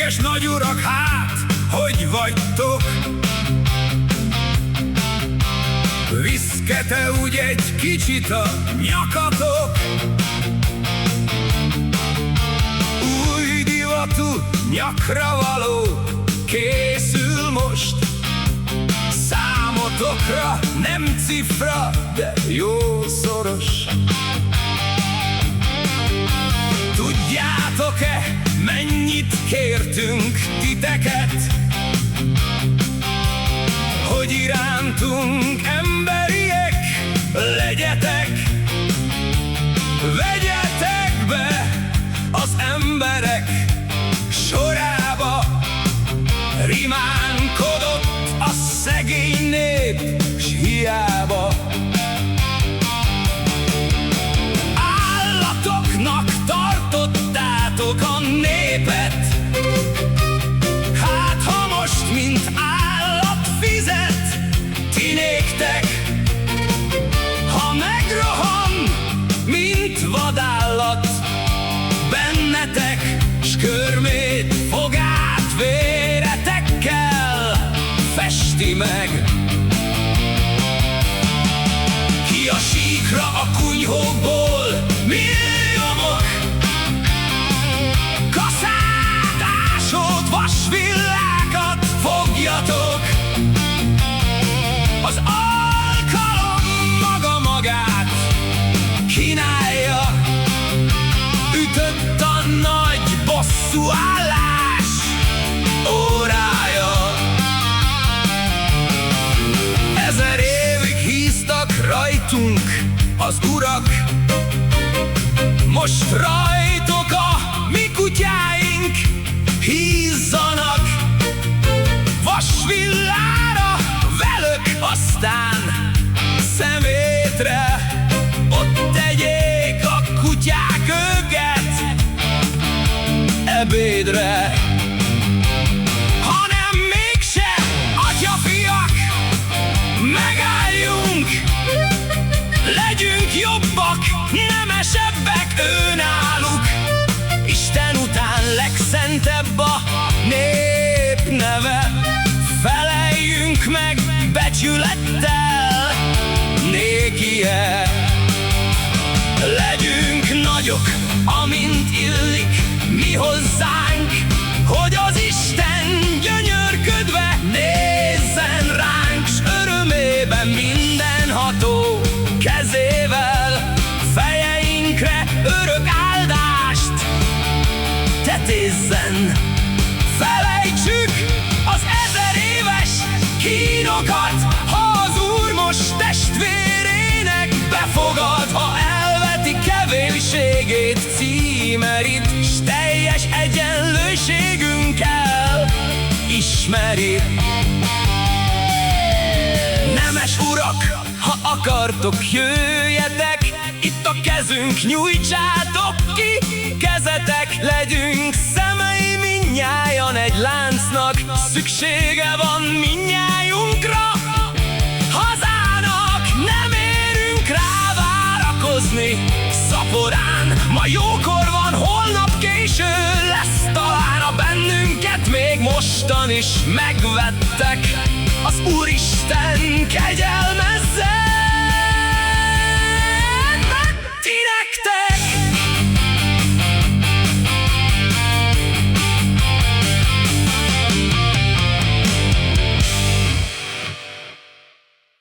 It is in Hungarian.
Dicsőséges nagyurak, hát, hogy vagytok? Viszket-e úgy egy kicsit a nyakatok? Új divatú, nyakra való készül most. Számotokra nem cifra, de jó szoros. Tudjátok-e, mennyit kértünk titeket, hogy irántunk emberiek legyetek? Vegyetek be az emberek sorába. Rimánkodott a szegény nép, s hiába. Állatoknak tartottátok a népet, hát ha most, mint állat fizet ti néktek. Ha megrohan, mint vadállat bennetek, s körmét fogát véretekkel festi meg. Ki a síkra a kunyhókból milliómok, kaszát, ásót, vasvillákat fogjatok. Az alkalom maga magát kínálja, ütött a nagy bosszúállás órája. 1000 évig híztak rajtunk az urak, most rajtok a mi kutyáink hízzanak. Vasvillára velök, aztán szemétre ott tegyék a kutyák őket ebédre. Hanem mégse, atyafiak, megálljunk, legyünk jobbak, nemesebbek őnáluk. Isten után legszentebb a nép neve, feleljünk meg becsülettel nékie. Legyünk nagyok, amint illik mi hozzánk, hogy az Isten gyönyörködve nézzen ránk, s örömében mindenható kezével fejeinkre örök áldást tetézzen. Felejtsük az 1000 éves kínokat, ha az Úr most testvérének befogad, ha elveti kevésségét címerit, s teljes egyenlőségünkkel ismeri. Nemes urak, ha akartok, jöjjetek, itt a kezünk, nyújtsátok ki kezetek. Legyünk szemei mindnyájan egy láncnak, szüksége van mindnyájunkra. Hazának nem érünk rá várakozni szaporán, ma jókor van, holnap késő lesz talán. A bennünket még mostan is megvettek, az Úristen kegyelmezzen.